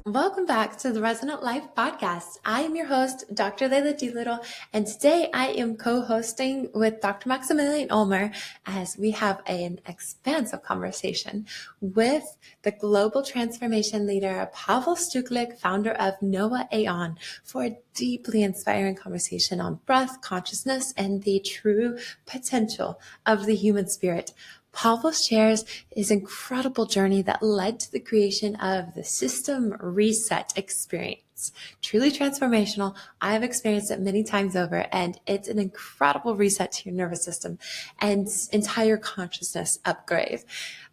Welcome back to the Resonant Life Podcast. I am your host, Dr. Leila Doolittle, and today I am co-hosting with Dr. Maximilian Ulmer as we have an expansive conversation with the global transformation leader, Pavel AON, founder of Noah AON, for a deeply inspiring conversation on breath, consciousness, and the true potential of the human spirit. Pavel shares his incredible journey that led to the creation of the system reset experience. Truly transformational. I have experienced it many times over, and it's an incredible reset to your nervous system and entire consciousness upgrade.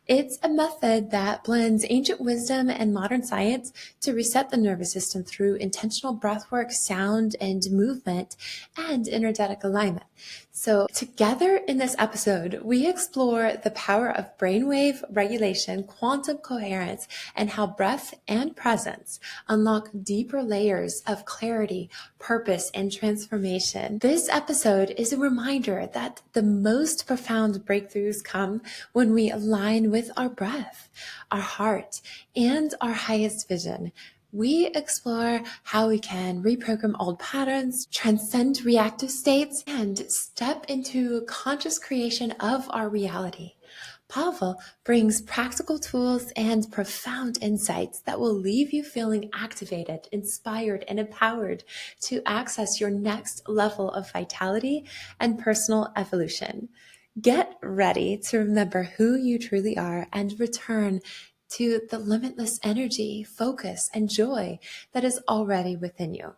It's a method that blends ancient wisdom and modern science to reset the nervous system through intentional breathwork, sound and movement, and energetic alignment. So together in this episode, we explore the power of brainwave regulation, quantum coherence, and how breath and presence unlock deeper layers of clarity, purpose, and transformation. This episode is a reminder that the most profound breakthroughs come when we align with our breath, our heart, and our highest vision. We explore how we can reprogram old patterns, transcend reactive states, and step into conscious creation of our reality. Pavel brings practical tools and profound insights that will leave you feeling activated, inspired, and empowered to access your next level of vitality and personal evolution. Get ready to remember who you truly are and return to the limitless energy, focus, and joy that is already within you.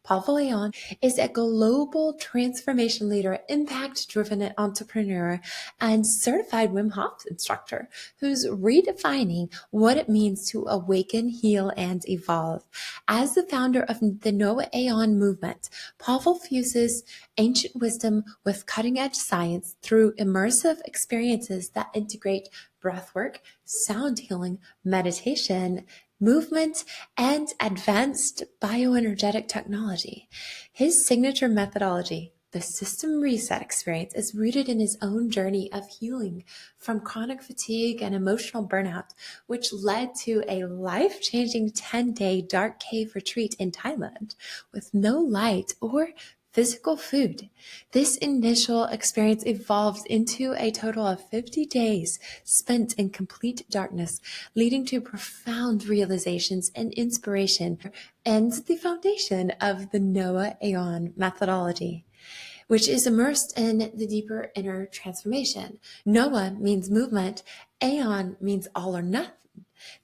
Pavel AON is a global transformation leader, impact-driven entrepreneur, and certified Wim Hof instructor who's redefining what it means to awaken, heal, and evolve. As the founder of the Noah AON movement, Pavel fuses ancient wisdom with cutting-edge science through immersive experiences that integrate breathwork, sound healing, meditation, movement, and advanced bioenergetic technology. His signature methodology, the system reset experience, is rooted in his own journey of healing from chronic fatigue and emotional burnout, which led to a life-changing 10-day dark cave retreat in Thailand with no light or physical food. This initial experience evolved into a total of 50 days spent in complete darkness, leading to profound realizations and inspiration, and the foundation of the Noah AON methodology, which is immersed in the deeper inner transformation. Noah means movement, AON means all or nothing.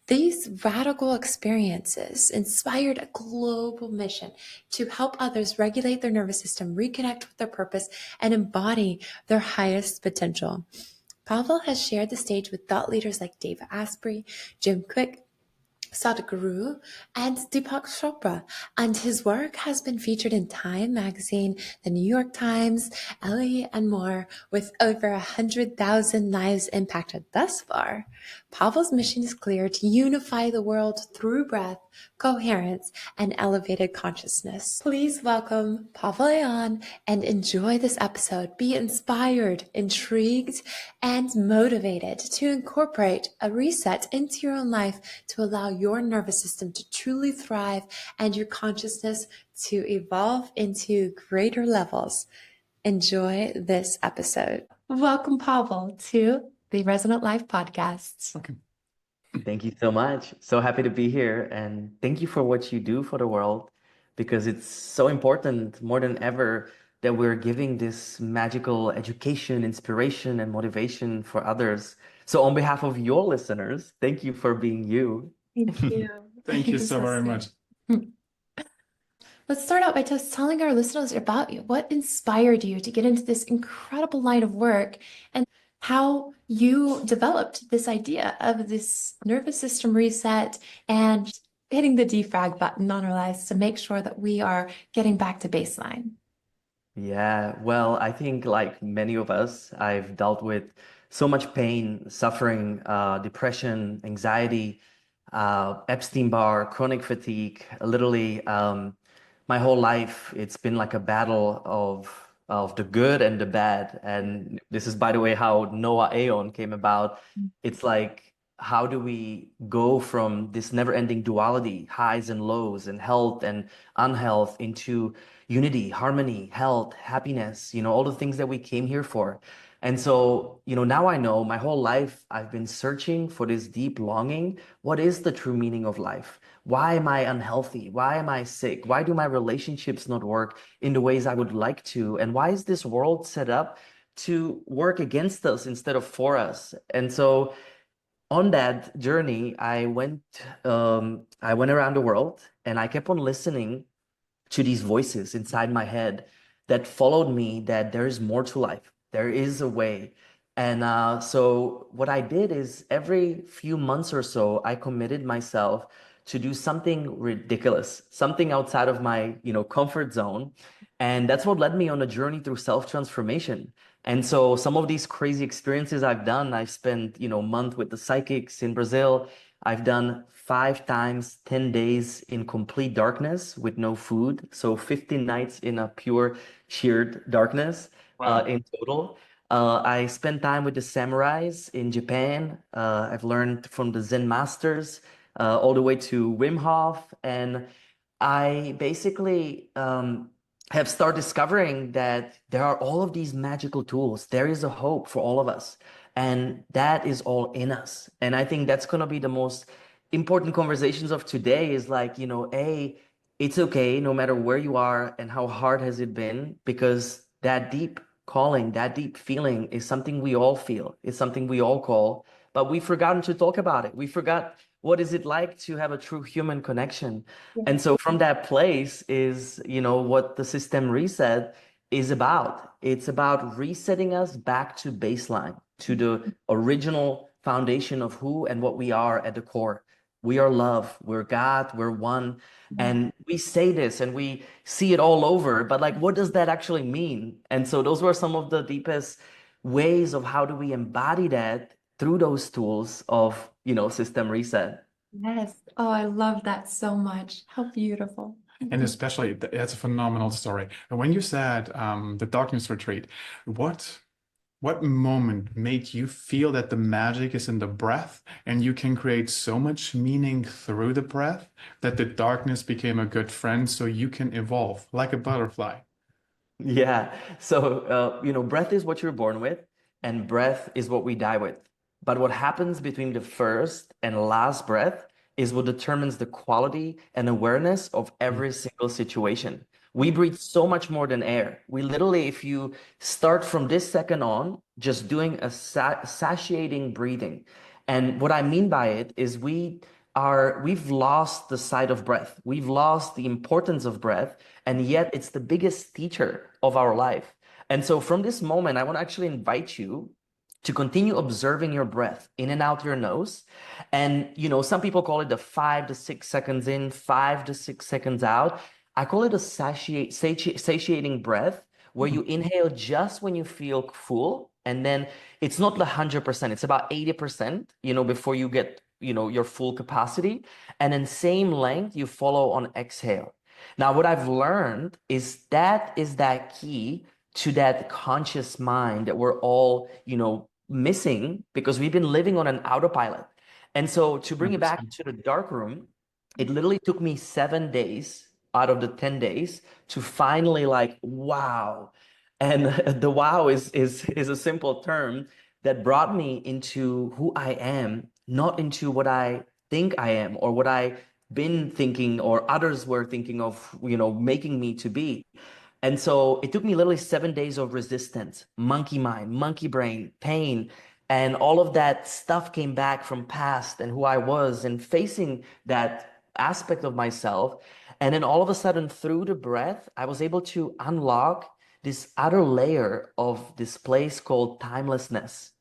These radical experiences inspired a global mission to help others regulate their nervous system, reconnect with their purpose, and embody their highest potential. Pavel has shared the stage with thought leaders like David Asprey, Jim Quick, Sadhguru, and Deepak Chopra, and his work has been featured in Time Magazine, the New York Times, LA, and more, with over 100,000 lives impacted thus far. Pavel's mission is clear: to unify the world through breath, coherence, and elevated consciousness. Please welcome Pavel AON and enjoy this episode. Be inspired, intrigued, and motivated to incorporate a reset into your own life to allow your nervous system to truly thrive and your consciousness to evolve into greater levels. Enjoy this episode. Welcome, Pavel, to the Resonant Life Podcast. Okay. Thank you so much. So happy to be here. And thank you for what you do for the world, because it's so important more than ever that we're giving this magical education, inspiration, and motivation for others. So on behalf of your listeners, thank you for being you. Thank you. Thank you so very much. Let's start out by just telling our listeners about you. What inspired you to get into this incredible line of work, and how you developed this idea of this nervous system reset and hitting the defrag button on our lives to make sure that we are getting back to baseline? Yeah, well, I think like many of us, I've dealt with so much pain, suffering, depression, anxiety, Epstein-Barr, chronic fatigue. Literally, my whole life, it's been like a battle of the good and the bad. And this is, by the way, how Noah Aeon came about. It's like how do we go from this never-ending duality, highs and lows, and health and unhealth, into unity, harmony, health, happiness, all the things that we came here for. And so, now I know my whole life I've been searching for this deep longing. What is the true meaning of life? Why am I unhealthy? Why am I sick? Why do my relationships not work in the ways I would like to? And why is this world set up to work against us instead of for us? And so on that journey, I went around the world and I kept on listening to these voices inside my head that followed me, that there is more to life. There is a way. And so what I did is every few months or so, I committed myself to do something ridiculous, something outside of my, comfort zone. And that's what led me on a journey through self-transformation. And so some of these crazy experiences I've done, I've spent, a month with the psychics in Brazil. I've done 5 times 10 days in complete darkness with no food. So 15 nights in a pure, sheer darkness Wow. in total. I spent time with the samurais in Japan. I've learned from the Zen masters all the way to Wim Hof. And I basically have started discovering that there are all of these magical tools. There is a hope for all of us. And that is all in us. And I think that's going to be the most important conversations of today is like, it's okay no matter where you are and how hard has it been, because that deep calling, that deep feeling is something we all feel. It's something we all call, but we've forgotten to talk about it. We forgot what is it like to have a true human connection. And so from that place is, what the system reset is about. It's about resetting us back to baseline, to the original foundation of who and what we are at the core. We are love, we're God, we're one. And we say this and we see it all over, but like, what does that actually mean? And so those were some of the deepest ways of how do we embody that through those tools of, system reset. Yes. Oh, I love that so much. How beautiful. And especially, that's a phenomenal story. And when you said the darkness retreat, what what moment made you feel that the magic is in the breath and you can create so much meaning through the breath that the darkness became a good friend so you can evolve like a butterfly? Yeah. So, breath is what you're born with, and breath is what we die with. But what happens between the first and last breath is what determines the quality and awareness of every single situation. We breathe so much more than air. We literally, if you start from this second on, just doing a satiating breathing. And what I mean by it is we've lost the sight of breath. We've lost the importance of breath, and yet it's the biggest teacher of our life. And so from this moment, I want to actually invite you to continue observing your breath in and out your nose. And, some people call it the 5 to 6 seconds in, 5 to 6 seconds out. I call it a satiating breath, where you inhale just when you feel full. And then it's not 100%, it's about 80%, before you get, your full capacity. And then same length, you follow on exhale. Now, what I've learned is that key to that conscious mind that we're all, missing because we've been living on an autopilot. And so to bring it back 100%. to the dark room, it literally took me 7 days out of the 10 days to finally like, wow. And the wow is a simple term that brought me into who I am, not into what I think I am or what I've been thinking or others were thinking of, making me to be. And so it took me literally 7 days of resistance, monkey mind, monkey brain, pain, and all of that stuff came back from past and who I was and facing that aspect of myself. And then all of a sudden, through the breath, I was able to unlock this other layer of this place called timelessness.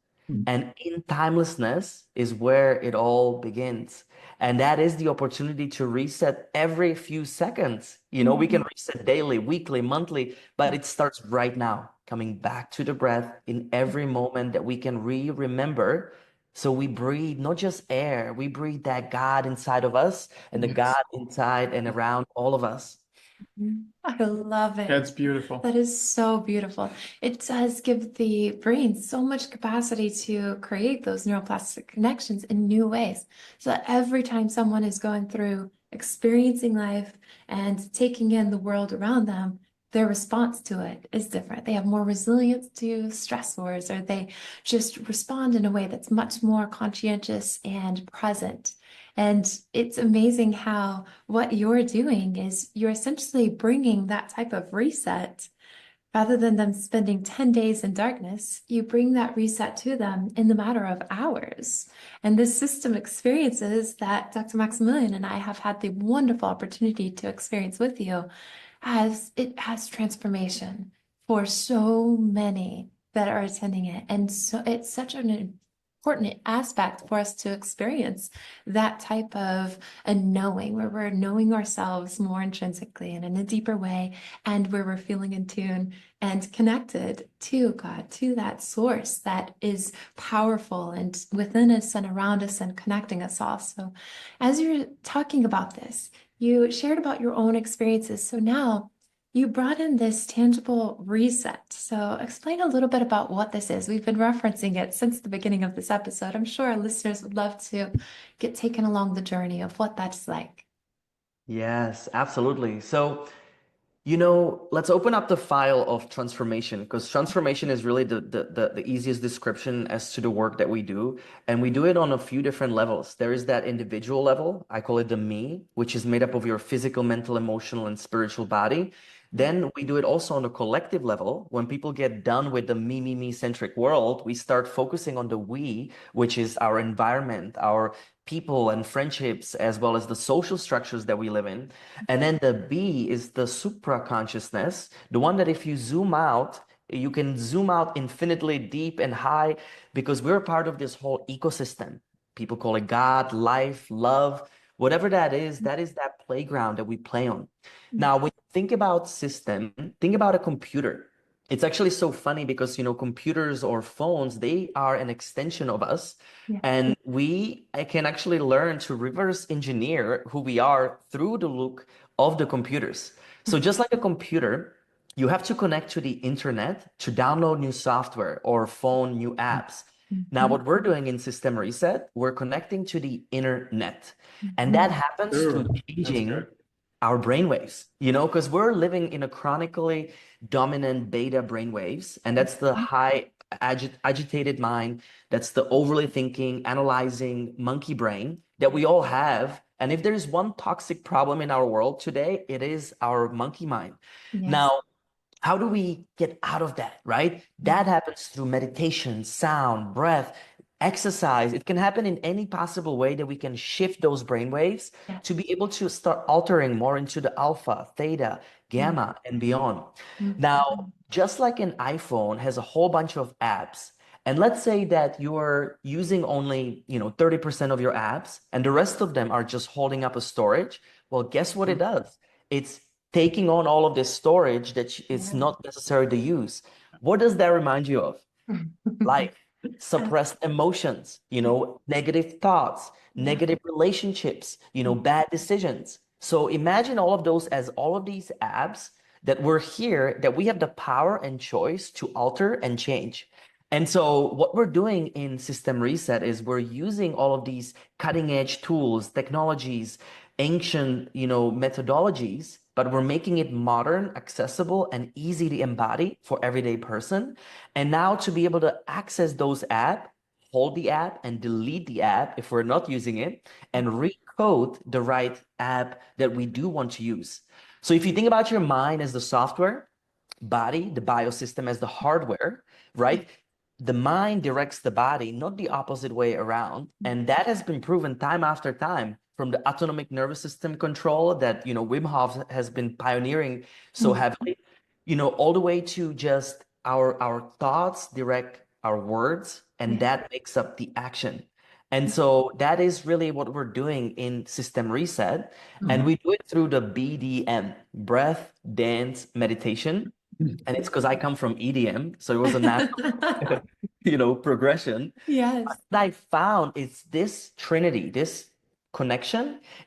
And in timelessness is where it all begins. And that is the opportunity to reset every few seconds. We can reset daily, weekly, monthly, but it starts right now, coming back to the breath in every moment that we can remember. So we breathe not just air, we breathe that God inside of us and the Yes. God inside and around all of us. I love it. That's beautiful. That is so beautiful. It does give the brain so much capacity to create those neuroplastic connections in new ways. So that every time someone is going through experiencing life and taking in the world around them, their response to it is different. They have more resilience to stressors, or they just respond in a way that's much more conscientious and present. And it's amazing how what you're doing is you're essentially bringing that type of reset. Rather than them spending 10 days in darkness, you bring that reset to them in the matter of hours. And this system experiences that Dr. Maximilian and I have had the wonderful opportunity to experience with you, as it has transformation for so many that are attending it. And so it's such an important aspect for us to experience that type of a knowing, where we're knowing ourselves more intrinsically and in a deeper way, and where we're feeling in tune and connected to God, to that source that is powerful and within us and around us and connecting us all. So as you're talking about this, you shared about your own experiences. So now you brought in this tangible reset. So explain a little bit about what this is. We've been referencing it since the beginning of this episode. I'm sure our listeners would love to get taken along the journey of what that's like. Yes, absolutely. So, let's open up the file of transformation, because transformation is really the easiest description as to the work that we do. And we do it on a few different levels. There is that individual level, I call it the me, which is made up of your physical, mental, emotional, and spiritual body. Then we do it also on the collective level. When people get done with the me centric world, we start focusing on the we, which is our environment, our people and friendships, as well as the social structures that we live in. And then the B is the supra consciousness, the one that if you zoom out, you can zoom out infinitely deep and high, because we're part of this whole ecosystem. People call it God, life, love, whatever that is that playground that we play on. Now, when you think about system, think about a computer. It's actually so funny because, computers or phones, they are an extension of us. Yeah. And I can actually learn to reverse engineer who we are through the look of the computers. So just like a computer, you have to connect to the internet to download new software or phone new apps. Now, what we're doing in System Reset, we're connecting to the internet. And that happens Ooh, through that's changing good. our brainwaves, because we're living in a chronically dominant beta brainwaves, and that's the high agitated mind, that's the overly thinking, analyzing monkey brain that we all have. And if there's one toxic problem in our world today, it is our monkey mind. Yes. Now, how do we get out of that, right? That happens through meditation, sound, breath, exercise. It can happen in any possible way that we can shift those brain waves Yeah. to be able to start altering more into the alpha, theta, gamma, and beyond. Now, just like an iPhone has a whole bunch of apps, and let's say that you're using only, 30% of your apps and the rest of them are just holding up a storage. Well, guess what it does? It's taking on all of this storage that is not necessary to use. What does that remind you of? Life, suppressed emotions, negative thoughts, negative relationships, bad decisions. So imagine all of those as all of these apps that we're here, that we have the power and choice to alter and change. And so what we're doing in System Reset is we're using all of these cutting edge tools, technologies, ancient, methodologies, but we're making it modern, accessible, and easy to embody for everyday person. And now to be able to access those apps, hold the app and delete the app if we're not using it, and recode the right app that we do want to use. So if you think about your mind as the software, body, the biosystem as the hardware, right? The mind directs the body, not the opposite way around. And that has been proven time after time, from the autonomic nervous system control that, Wim Hof has been pioneering so heavily, all the way to just our thoughts direct our words, and that makes up the action. And so that is really what we're doing in System Reset. And we do it through the BDM, breath, dance, meditation. And it's because I come from EDM, so it was a natural, progression. Yes. What I found is this trinity, this connection.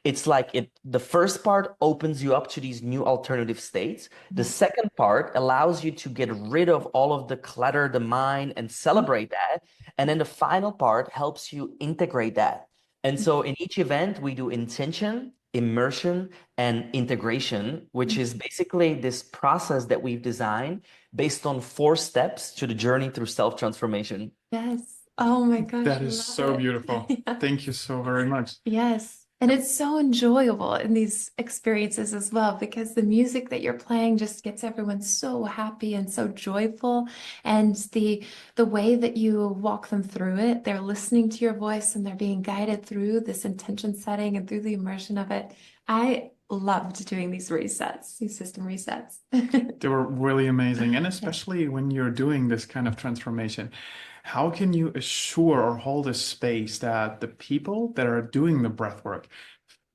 It's like the first part opens you up to these new alternative states. The second part allows you to get rid of all of the clutter, the mind, and celebrate that. And then the final part helps you integrate that. And so in each event, we do intention, immersion, and integration, which is basically this process that we've designed based on 4 steps to the journey through self-transformation. Yes. Oh my gosh, That I is love so it. beautiful. Yeah. Thank you so very much. Yes. And it's so enjoyable in these experiences as well, because the music that you're playing just gets everyone so happy and so joyful. And the way that you walk them through it, they're listening to your voice and they're being guided through this intention setting and through the immersion of it. I loved doing these resets, these system resets. They were really amazing. And Yeah. especially when you're doing this kind of transformation, how can you assure or hold a space that the people that are doing the breath work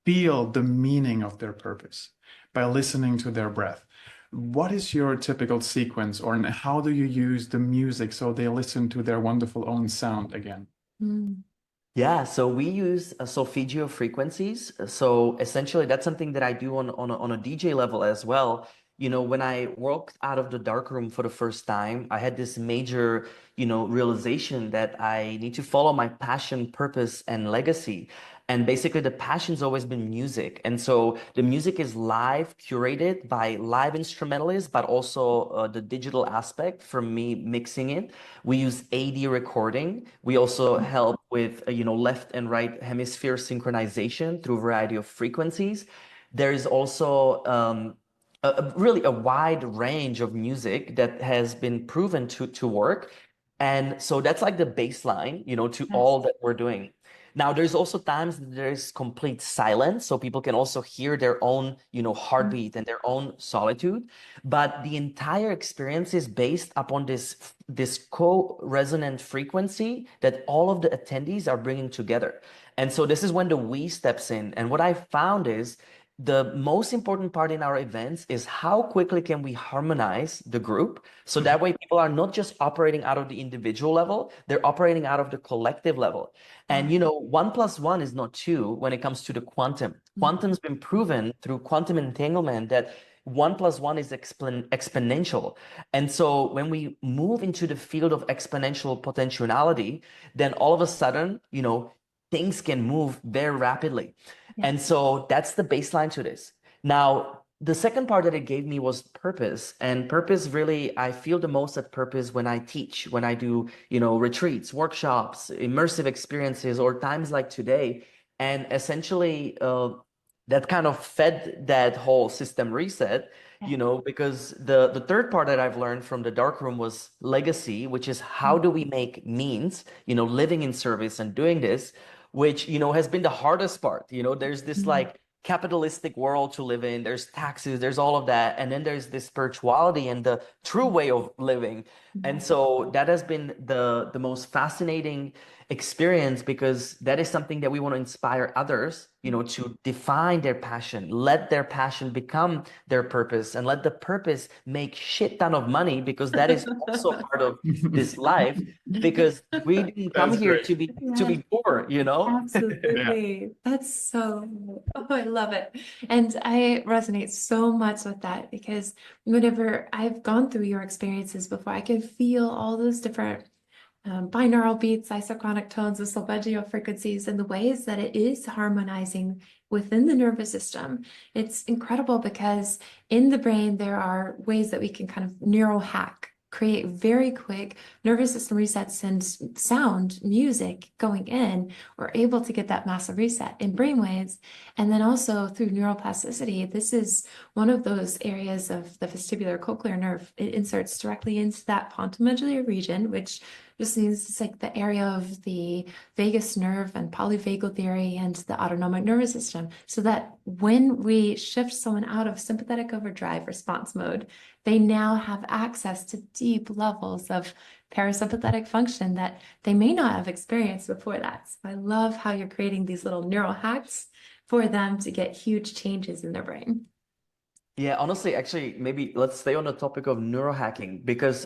feel the meaning of their purpose by listening to their breath? What is your typical sequence, or how do you use the music so they listen to their wonderful own sound again? Mm. Yeah, so we use solfeggio frequencies. So essentially, that's something that I do on a DJ level as well. When I walked out of the dark room for the first time, I had this major, realization that I need to follow my passion, purpose, and legacy. And basically, the passion's always been music. And so the music is live, curated by live instrumentalists, but also the digital aspect from me mixing it. We use AD recording. We also help with, left and right hemisphere synchronization through a variety of frequencies. There is also really a wide range of music that has been proven to work. And so that's like the baseline, to Yes. all that we're doing. Now, there's also times that there's complete silence, so people can also hear their own, heartbeat and their own solitude. But the entire experience is based upon this co-resonant frequency that all of the attendees are bringing together. And so this is when the we steps in. And what I found is the most important part in our events is how quickly can we harmonize the group so that way people are not just operating out of the individual level, they're operating out of the collective level. And 1 + 1 is not 2 when it comes to the quantum. Quantum's been proven through quantum entanglement that 1 + 1 is exponential. And so when we move into the field of exponential potentiality, then all of a sudden, things can move very rapidly. And so that's the baseline to this. Now, the second part that it gave me was purpose. And purpose really, I feel the most at purpose when I teach, when I do, retreats, workshops, immersive experiences, or times like today. And essentially, that kind of fed that whole system reset, because the third part that I've learned from the dark room was legacy, which is how do we make means, living in service and doing this, which, has been the hardest part. There's this like capitalistic world to live in, there's taxes, there's all of that. And then there's this spirituality and the true way of living. And so that has been the most fascinating experience, because that is something that we want to inspire others, to define their passion, let their passion become their purpose, and let the purpose make shit ton of money, because that is also part of this life, because we didn't come That's here great. to be poor, Absolutely. That's so, oh, I love it. And I resonate so much with that, because whenever I've gone through your experiences before, I can feel all those different binaural beats, isochronic tones, the solfeggio frequencies, and the ways that it is harmonizing within the nervous system. It's incredible, because in the brain, there are ways that we can kind of neural hack, create very quick nervous system resets and sound, music going in. We're able to get that massive reset in brainwaves. And then also through neuroplasticity, this is one of those areas of the vestibular cochlear nerve. It inserts directly into that pontomedullary region, which just means it's like the area of the vagus nerve and polyvagal theory and the autonomic nervous system. So that when we shift someone out of sympathetic overdrive response mode, they now have access to deep levels of parasympathetic function that they may not have experienced before that. So I love how you're creating these little neural hacks for them to get huge changes in their brain. Yeah, honestly, actually, maybe let's stay on the topic of neurohacking, because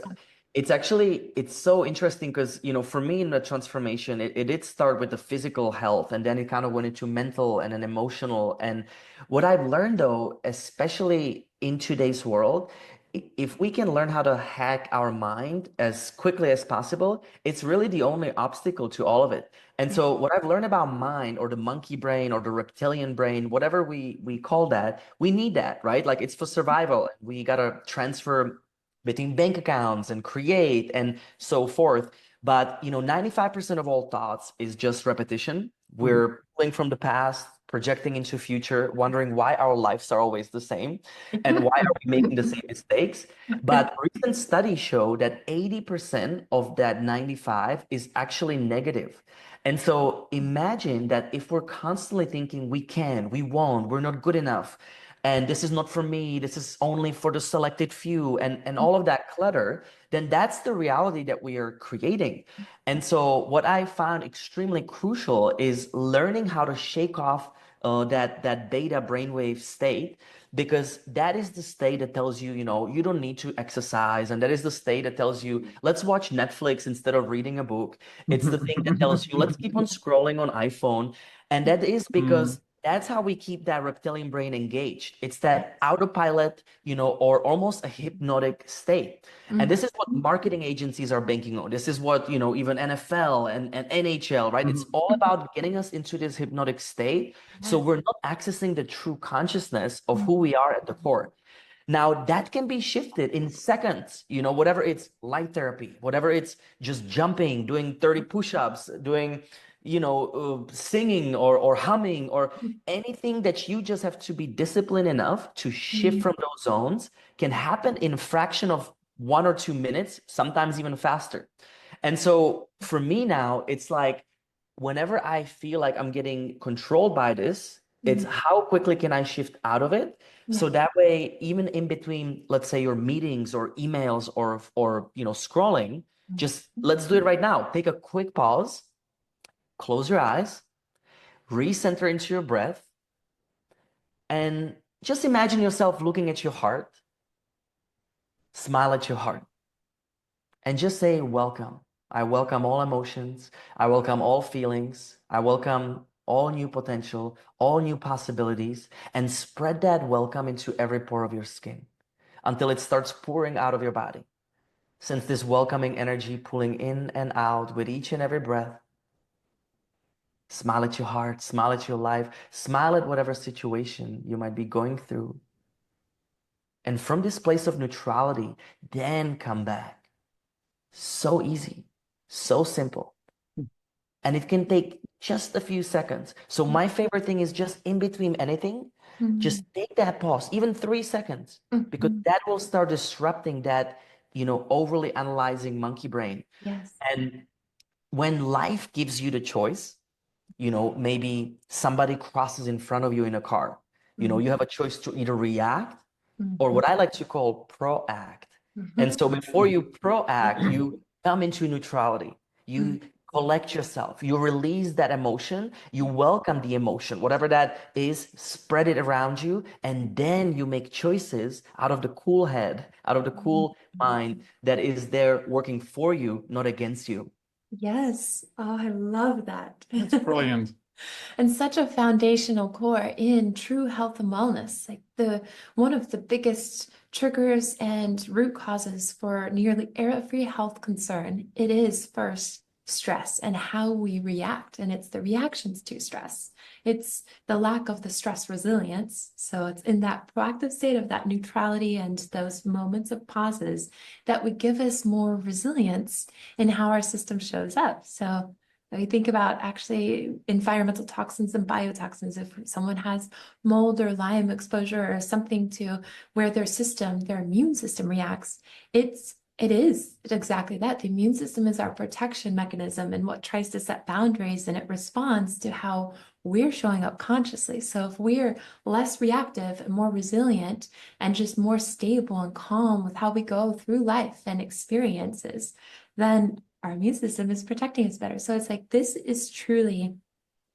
It's so interesting because, for me in the transformation, it did start with the physical health and then it kind of went into mental and then emotional. And what I've learned though, especially in today's world, if we can learn how to hack our mind as quickly as possible, it's really the only obstacle to all of it. And so what I've learned about mind or the monkey brain or the reptilian brain, whatever we call that, we need that, right? Like it's for survival. We gotta transfer between bank accounts and create and so forth. But 95% of all thoughts is just repetition. Mhm. We're pulling from the past, projecting into future, wondering why our lives are always the same and why are we making the same mistakes. But recent studies show that 80% of that 95 is actually negative. And so imagine that if we're constantly thinking we can, we won't, we're not good enough, and this is not for me, this is only for the selected few, and all of that clutter, then that's the reality that we are creating. And so what I found extremely crucial is learning how to shake off that beta brainwave state, because that is the state that tells you, you don't need to exercise, and that is the state that tells you, let's watch Netflix instead of reading a book. It's the thing that tells you, let's keep on scrolling on iPhone. And that is because that's how we keep that reptilian brain engaged. It's that autopilot, or almost a hypnotic state. And this is what marketing agencies are banking on. This is what, even NFL and NHL, right? It's all about getting us into this hypnotic state. So we're not accessing the true consciousness of who we are at the core. Now that can be shifted in seconds, whatever it's light therapy, whatever it's just jumping, doing 30 push-ups, doing, singing or humming or anything that you just have to be disciplined enough to shift from those zones can happen in a fraction of 1 or 2 minutes, sometimes even faster. And so for me now, it's like whenever I feel like I'm getting controlled by this, it's how quickly can I shift out of it? So that way, even in between, let's say your meetings or emails or scrolling, just let's do it right now. Take a quick pause, close your eyes, recenter into your breath, and just imagine yourself looking at your heart, smile at your heart, and just say, welcome. I welcome all emotions. I welcome all feelings. I welcome all new potential, all new possibilities, and spread that welcome into every pore of your skin until it starts pouring out of your body. Sense this welcoming energy pulling in and out with each and every breath. Smile at your heart, smile at your life, smile at whatever situation you might be going through. And from this place of neutrality, then come back. So easy, so simple. And it can take just a few seconds. So my favorite thing is just in between anything, just take that pause, even 3 seconds, because that will start disrupting that, overly analyzing monkey brain. Yes. And when life gives you the choice, maybe somebody crosses in front of you in a car, you have a choice to either react or what I like to call proact. And so before you proact, you come into neutrality. You collect yourself. You release that emotion. You welcome the emotion, whatever that is, spread it around you. And then you make choices out of the cool head, out of the cool mind that is there working for you, not against you. Yes. Oh, I love that. That's brilliant. And such a foundational core in true health and wellness. Like one of the biggest triggers and root causes for nearly every health concern, it is first stress and how we react. And it's the reactions to stress. It's the lack of the stress resilience. So it's in that proactive state of that neutrality and those moments of pauses that would give us more resilience in how our system shows up. So we think about actually environmental toxins and biotoxins. If someone has mold or Lyme exposure or something to where their immune system reacts, it is exactly that. The immune system is our protection mechanism and what tries to set boundaries, and it responds to how we're showing up consciously. So if we're less reactive and more resilient and just more stable and calm with how we go through life and experiences, then our immune system is protecting us better. So it's like this is truly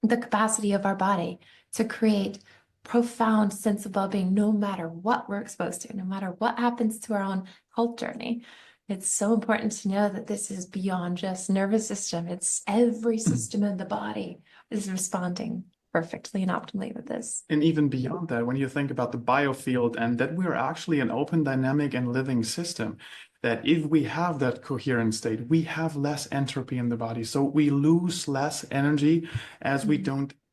the capacity of our body to create profound sense of well-being no matter what we're exposed to, no matter what happens to our own health journey. It's so important to know that this is beyond just nervous system. It's every system in the body is responding perfectly and optimally with this. And even beyond that, when you think about the biofield and that we're actually an open, dynamic, and living system, that if we have that coherent state, we have less entropy in the body. So we lose less energy as we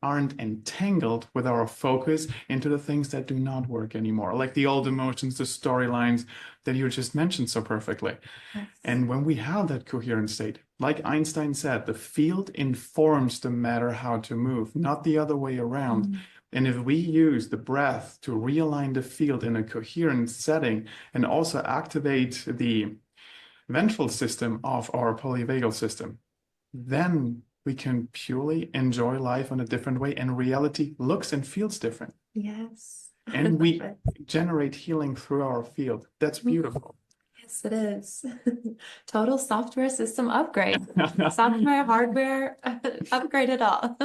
aren't entangled with our focus into the things that do not work anymore, like the old emotions, the storylines that you just mentioned so perfectly. Yes. And when we have that coherent state, like Einstein said, the field informs the matter how to move, not the other way around. And if we use the breath to realign the field in a coherent setting and also activate the ventral system of our polyvagal system, then we can purely enjoy life in a different way, and reality looks and feels different. Yes. And we generate healing through our field. That's beautiful. Yes, it is. Total software system upgrade. Software, hardware, upgrade it all.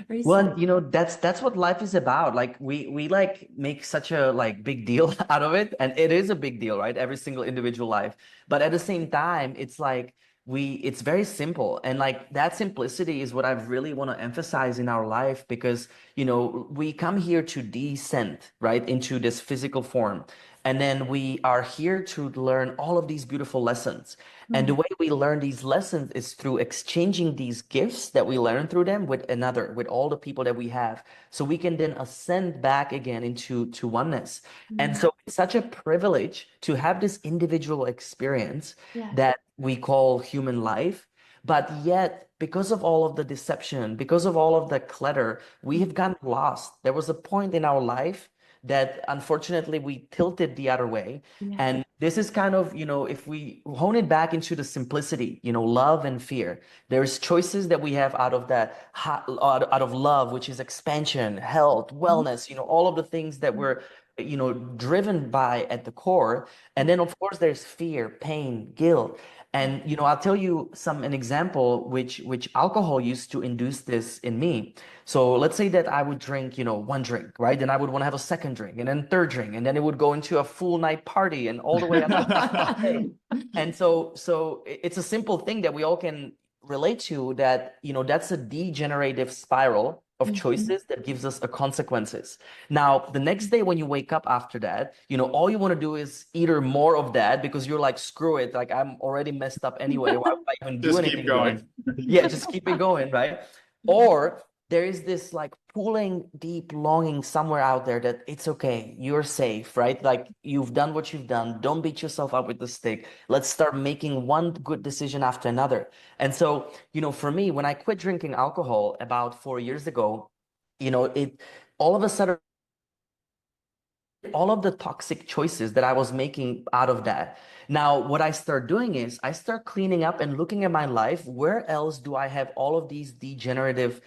Well, that's what life is about. Like we like make such a like big deal out of it, and it is a big deal, right? Every single individual life. But at the same time, it's like it's very simple. And like that simplicity is what I really want to emphasize in our life, because, we come here to descend, right, into this physical form. And then we are here to learn all of these beautiful lessons. And the way we learn these lessons is through exchanging these gifts that we learn through them with with all the people that we have. So we can then ascend back again into oneness. And so it's such a privilege to have this individual experience that we call human life. But yet, because of all of the deception, because of all of the clutter, we have gotten lost. There was a point in our life that unfortunately we tilted the other way. And this is kind of, if we hone it back into the simplicity, love and fear, there's choices that we have out of that, out of love, which is expansion, health, wellness, all of the things that we're, driven by at the core. And then, of course, there's fear, pain, guilt. And I'll tell you an example which alcohol used to induce this in me. So let's say that I would drink, one drink, right? Then I would want to have a second drink, and then third drink, and then it would go into a full night party and all the way up. And so it's a simple thing that we all can relate to, that, that's a degenerative spiral of choices that gives us a consequences. Now, the next day when you wake up after that, all you want to do is either more of that, because you're like, screw it, like I'm already messed up anyway. Why would I even do Just anything? keep going. Yeah, just keep it going, right? Or there is this like pulling deep longing somewhere out there that it's okay, you're safe, right? Like you've done what you've done. Don't beat yourself up with the stick. Let's start making one good decision after another. And so, for me, when I quit drinking alcohol about 4 years ago, it all of a sudden, all of the toxic choices that I was making out of that. Now, what I start doing is I start cleaning up and looking at my life. Where else do I have all of these degenerative,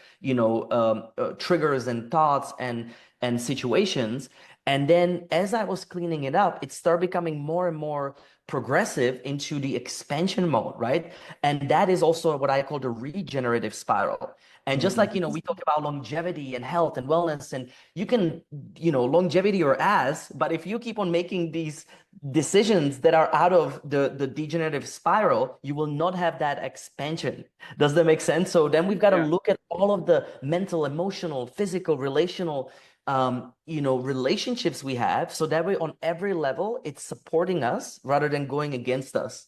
triggers and thoughts and situations? And then as I was cleaning it up, it started becoming more and more progressive into the expansion mode, right? And that is also what I call the regenerative spiral. And just like, we talk about longevity and health and wellness, and you can, longevity your ass, but if you keep on making these decisions that are out of the degenerative spiral, you will not have that expansion. Does that make sense? So then we've got to look at all of the mental, emotional, physical, relational, relationships we have, so that way on every level, it's supporting us rather than going against us.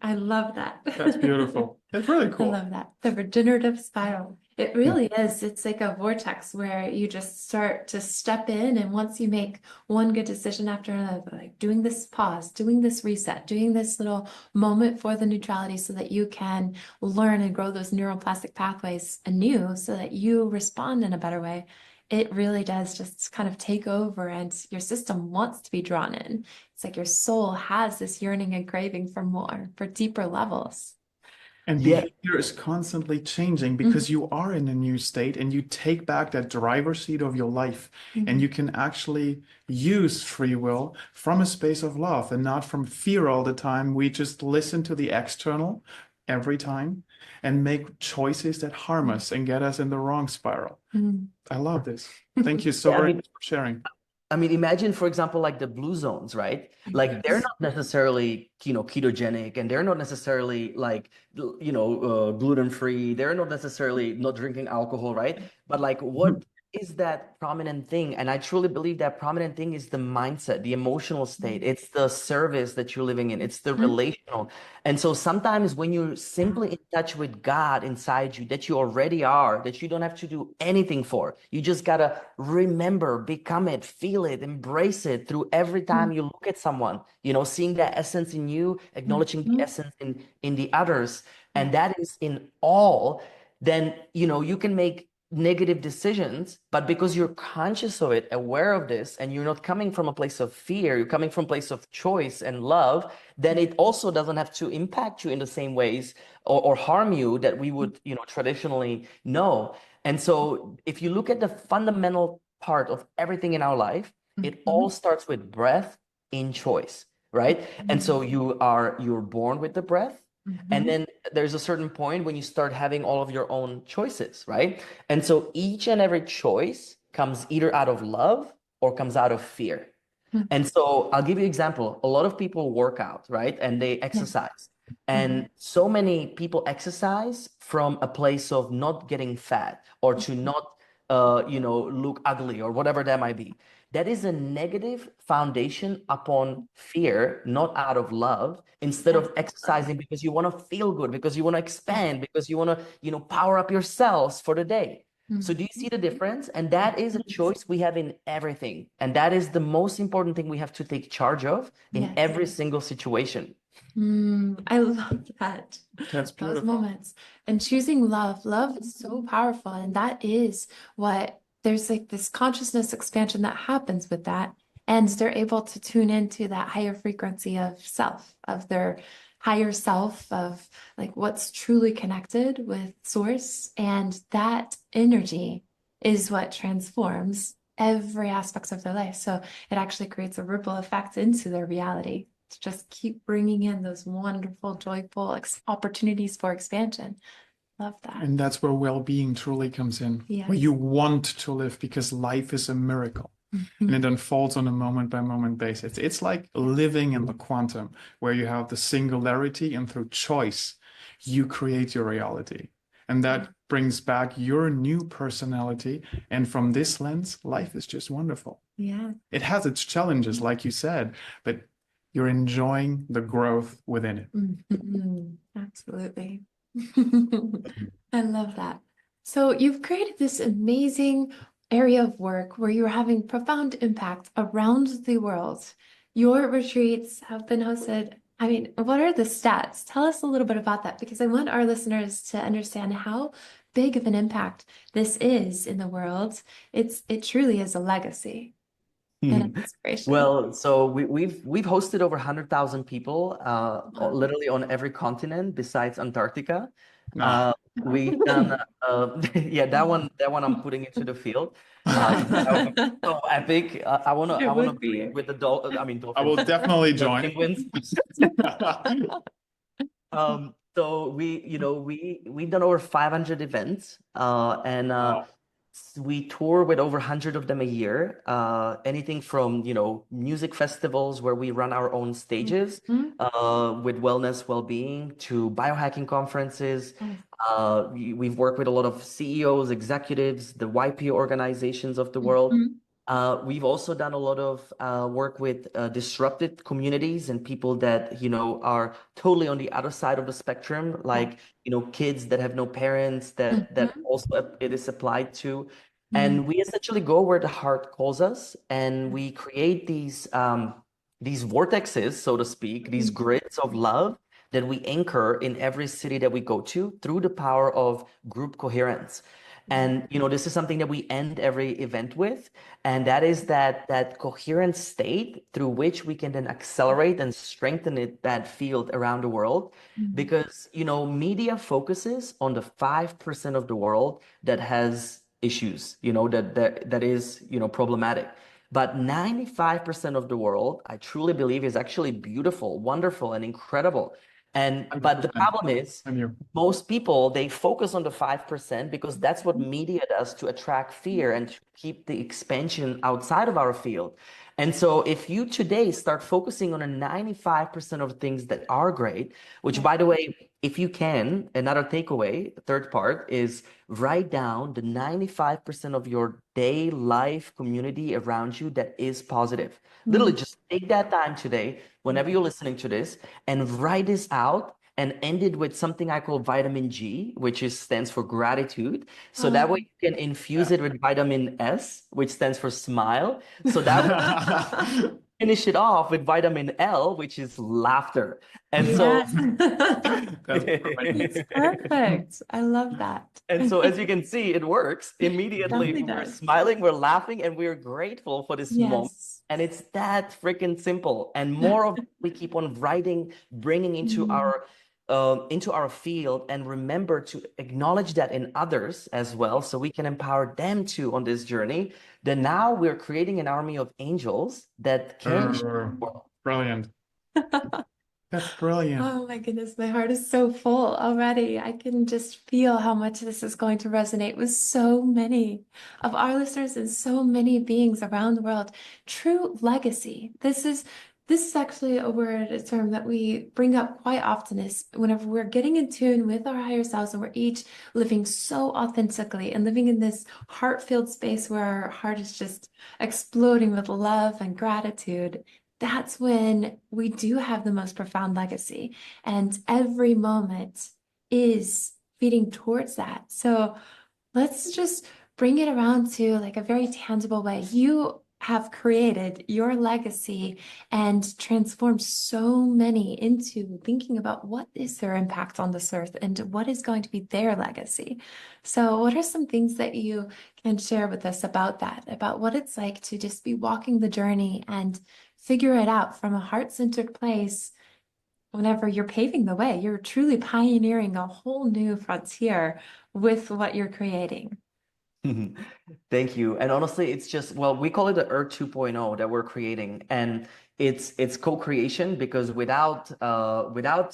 I love that. That's beautiful. It's really cool. I love that. The regenerative spiral. It really is. It's like a vortex where you just start to step in, and once you make one good decision after another, like doing this pause, doing this reset, doing this little moment for the neutrality, so that you can learn and grow those neuroplastic pathways anew, so that you respond in a better way. It really does just kind of take over, and your system wants to be drawn in. It's like your soul has this yearning and craving for more, for deeper levels. And behavior is constantly changing because you are in a new state, and you take back that driver's seat of your life, and you can actually use free will from a space of love and not from fear all the time. We just listen to the external every time and make choices that harm us and get us in the wrong spiral. I love this. Thank you so very much for sharing. I mean, imagine, for example, like the blue zones, right? Like they're not necessarily, ketogenic, and they're not necessarily like, gluten-free. They're not necessarily not drinking alcohol, right? But like, what is that prominent thing? And I truly believe that prominent thing is the mindset, the emotional state. It's the service that you're living in. It's the relational. And so sometimes when you're simply in touch with God inside you, that you already are, that you don't have to do anything for, you just gotta remember, become it, feel it, embrace it through every time you look at someone, seeing that essence in you, acknowledging the essence in the others, and that is in all, then, you can make negative decisions, but because you're conscious of it, aware of this, and you're not coming from a place of fear, you're coming from a place of choice and love, then it also doesn't have to impact you in the same ways or harm you that we would, traditionally know. And so if you look at the fundamental part of everything in our life, it all starts with breath in choice, right? And so you're born with the breath. And then there's a certain point when you start having all of your own choices, right? And so each and every choice comes either out of love or comes out of fear. And so I'll give you an example. A lot of people work out, right? And they exercise. And so many people exercise from a place of not getting fat or to not, look ugly or whatever that might be. That is a negative foundation upon fear, not out of love, instead of exercising because you want to feel good, because you want to expand, because you want to, power up yourselves for the day. So do you see the difference? And that is a choice we have in everything. And that is the most important thing we have to take charge of in every single situation. I love that. That's Those beautiful. moments. And choosing love. Love is so powerful. And that is what there's like this consciousness expansion that happens with that. And they're able to tune into that higher frequency of self, of their higher self, of like what's truly connected with source. And that energy is what transforms every aspect of their life. So it actually creates a ripple effect into their reality to just keep bringing in those wonderful, joyful opportunities for expansion. Love that. And that's where well-being truly comes in, where you want to live because life is a miracle. And it unfolds on a moment-by-moment basis. It's like living in the quantum, where you have the singularity, and through choice, you create your reality. And that brings back your new personality. And from this lens, life is just wonderful. Yeah. It has its challenges, like you said, but you're enjoying the growth within it. Absolutely. I love that. So you've created this amazing area of work where you're having profound impact around the world. Your retreats have been hosted. I mean, what are the stats? Tell us a little bit about that, because I want our listeners to understand how big of an impact this is in the world. It truly is a legacy and an inspiration. Well, so we've hosted over 100,000 people, literally on every continent besides Antarctica. We've done, yeah, that one I'm putting into the field. That was so epic. I wanna be with the dolphins. I will definitely the join. penguins. So we've done over 500 events, and Wow. we tour with over 100 of them a year. Anything from, music festivals where we run our own stages with wellness, well-being, to biohacking conferences. We've worked with a lot of CEOs, executives, the YP organizations of the world. We've also done a lot of work with disrupted communities and people that, are totally on the other side of the spectrum, like, kids that have no parents that also it is applied to. And we essentially go where the heart calls us, and we create these vortexes, so to speak, these grids of love that we anchor in every city that we go to through the power of group coherence. And this is something that we end every event with, and that is that coherent state through which we can then accelerate and strengthen that field around the world. Because media focuses on the 5% of the world that has issues, that is problematic. But 95% of the world, I truly believe, is actually beautiful, wonderful, and incredible. But the 100%. problem is, I'm you. most people, they focus on the 5% because that's what media does to attract fear and to keep the expansion outside of our field. And so if you today start focusing on a 95% of things that are great, which by the way, if you can, another takeaway, third part is write down the 95% of your day life community around you that is positive. Literally just take that time today, whenever you're listening to this, and write this out and end it with something I call vitamin G, which stands for gratitude. So that way you can infuse it with vitamin S, which stands for smile. So that way finish it off with vitamin L, which is laughter. And so Yes. That's perfect. Perfect. I love that. and so as you can see, it works immediately. Definitely We're does. smiling, we're laughing, and we're grateful for this moment. Yes. And it's that freaking simple. And more of it we keep on writing, bringing into our field, and remember to acknowledge that in others as well, so we can empower them too on this journey. Then now we're creating an army of angels that can change the world. Brilliant. That's brilliant. Oh my goodness, my heart is so full already. I can just feel how much this is going to resonate with so many of our listeners and so many beings around the world. True legacy. This is actually a word, a term that we bring up quite often is whenever we're getting in tune with our higher selves and we're each living so authentically and living in this heart-filled space where our heart is just exploding with love and gratitude. That's when we do have the most profound legacy. And every moment is feeding towards that. So let's just bring it around to like a very tangible way. You have created your legacy and transformed so many into thinking about what is their impact on this earth and what is going to be their legacy. So what are some things that you can share with us about that, about what it's like to just be walking the journey and figure it out from a heart-centered place? Whenever you're paving the way, you're truly pioneering a whole new frontier with what you're creating. Thank you. And honestly, it's just, well, we call it the Earth 2.0 that we're creating. And it's co-creation because without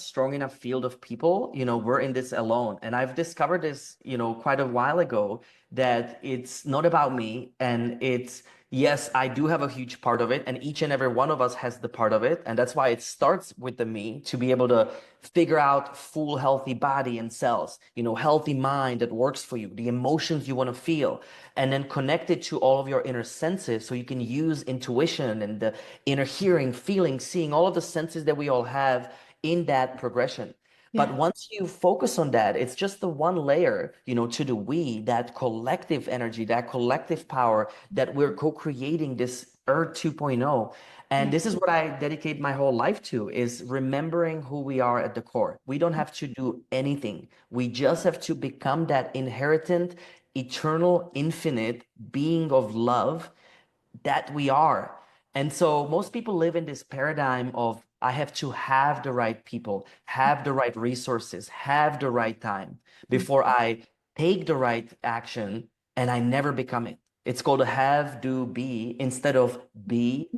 strong enough field of people, we're in this alone. And I've discovered this, quite a while ago, that it's not about me, and it's, yes, I do have a huge part of it, and each and every one of us has the part of it. And that's why it starts with the me, to be able to figure out full healthy body and cells, healthy mind that works for you, the emotions you want to feel, and then connect it to all of your inner senses so you can use intuition and the inner hearing, feeling, seeing, all of the senses that we all have in that progression. But Yeah. once you focus on that, it's just the one layer, to the we, that collective energy, that collective power, that we're co-creating this Earth 2.0. And this is what I dedicate my whole life to, is remembering who we are at the core. We don't have to do anything. We just have to become that inherent, eternal, infinite being of love that we are. And so most people live in this paradigm of, I have to have the right people, have the right resources, have the right time before I take the right action, and I never become it. It's called a have, do, be, instead of be,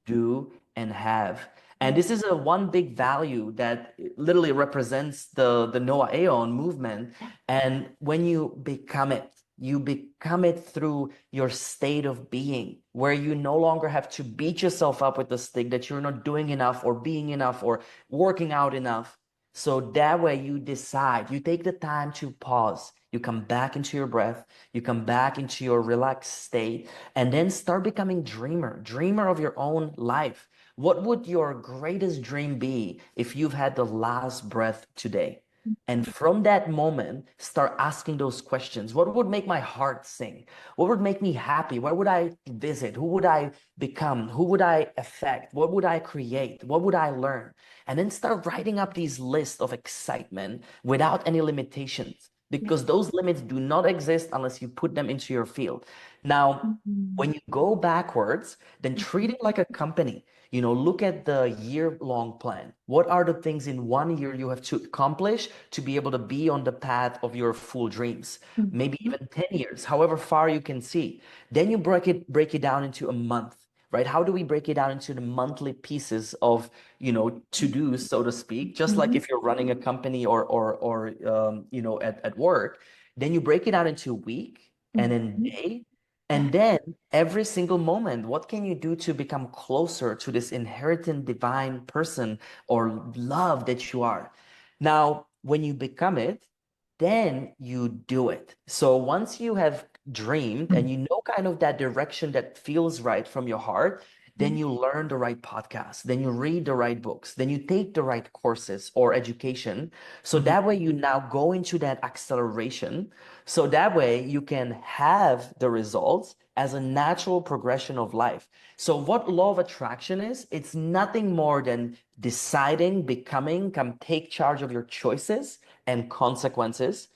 do, and have. And this is a one big value that literally represents the Noah Aeon movement. And when you become it through your state of being, where you no longer have to beat yourself up with the stick that you're not doing enough or being enough or working out enough. So that way you decide, you take the time to pause, you come back into your breath, you come back into your relaxed state, and then start becoming dreamer of your own life. What would your greatest dream be if you've had the last breath today? And from that moment, start asking those questions. What would make my heart sing? What would make me happy? Where would I visit? Who would I become? Who would I affect? What would I create? What would I learn? And then start writing up these lists of excitement without any limitations, because those limits do not exist unless you put them into your field. Now, when you go backwards, then treat it like a company. Look at the year-long plan. What are the things in 1 year you have to accomplish to be able to be on the path of your full dreams? Maybe even 10 years, however far you can see. Then you break it down into a month, right? How do we break it down into the monthly pieces of, to-dos, so to speak, just like if you're running a company or at work, then you break it out into week and then day. And then every single moment, what can you do to become closer to this inherent divine person or love that you are? Now, when you become it, then you do it. So once you have dreamed and you know kind of that direction that feels right from your heart, then you learn the right podcast, then you read the right books, then you take the right courses or education. So that way you now go into that acceleration. So that way you can have the results as a natural progression of life. So what law of attraction is, it's nothing more than deciding, becoming, come take charge of your choices and consequences.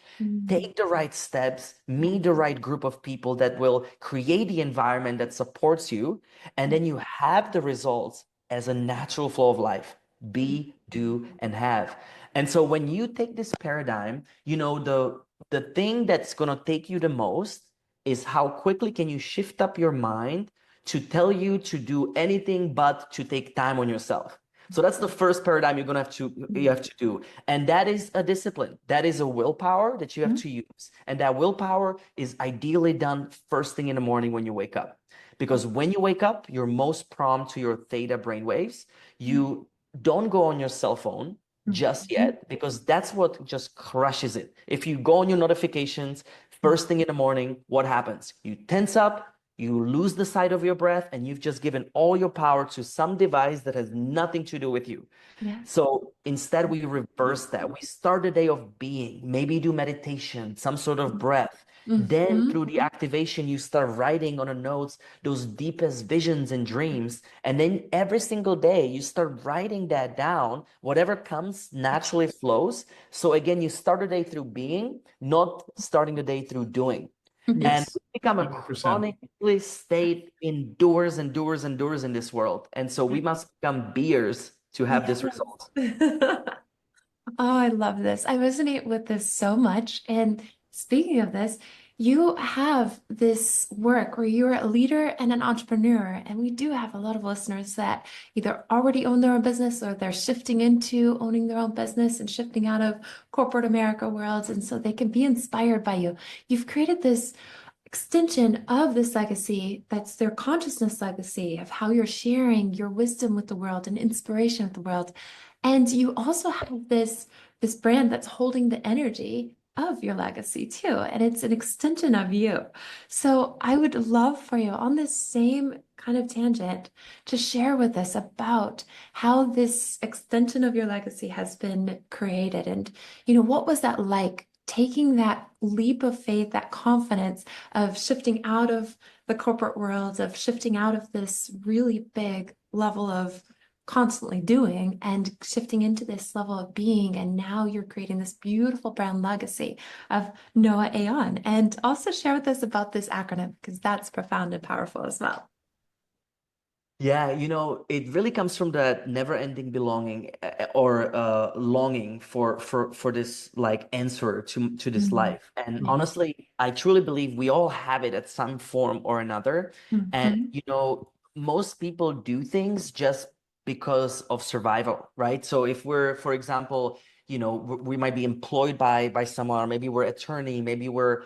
Take the right steps, meet the right group of people that will create the environment that supports you, and then you have the results as a natural flow of life. Be, do, and have. And so when you take this paradigm, the thing that's going to take you the most is how quickly can you shift up your mind to tell you to do anything but to take time on yourself. So that's the first paradigm you have to do. And that is a discipline. That is a willpower that you have to use. And that willpower is ideally done first thing in the morning when you wake up. Because when you wake up, you're most prompt to your theta brainwaves. You don't go on your cell phone just yet, because that's what just crushes it. If you go on your notifications first thing in the morning, what happens? You tense up, you lose the sight of your breath, and you've just given all your power to some device that has nothing to do with you. So instead, we reverse that. We start the day of being, maybe do meditation, some sort of breath. Then through the activation, you start writing on the notes those deepest visions and dreams. And then every single day, you start writing that down. Whatever comes naturally flows. So again, you start the day through being, not starting the day through doing. And we become a 100%. chronically state in doers and doers and doers in this world. And so we must become beers to have this result. Oh, I love this. I resonate with this so much. And speaking of this, you have this work where you're a leader and an entrepreneur. And we do have a lot of listeners that either already own their own business or they're shifting into owning their own business and shifting out of corporate America worlds. And so they can be inspired by you. You've created this extension of this legacy that's their consciousness legacy of how you're sharing your wisdom with the world and inspiration with the world. And you also have this brand that's holding the energy of your legacy too. And it's an extension of you. So I would love for you on this same kind of tangent to share with us about how this extension of your legacy has been created. And, what was that like? Taking that leap of faith, that confidence of shifting out of the corporate world, of shifting out of this really big level of constantly doing and shifting into this level of being. And now you're creating this beautiful brand legacy of Noah AON. And also share with us about this acronym, because that's profound and powerful as well. Yeah, it really comes from that never-ending belonging or longing for this like answer to this life. And honestly, I truly believe we all have it at some form or another. And most people do things just because of survival, right? So if we're, for example, we might be employed by someone, or maybe we're attorney, maybe we're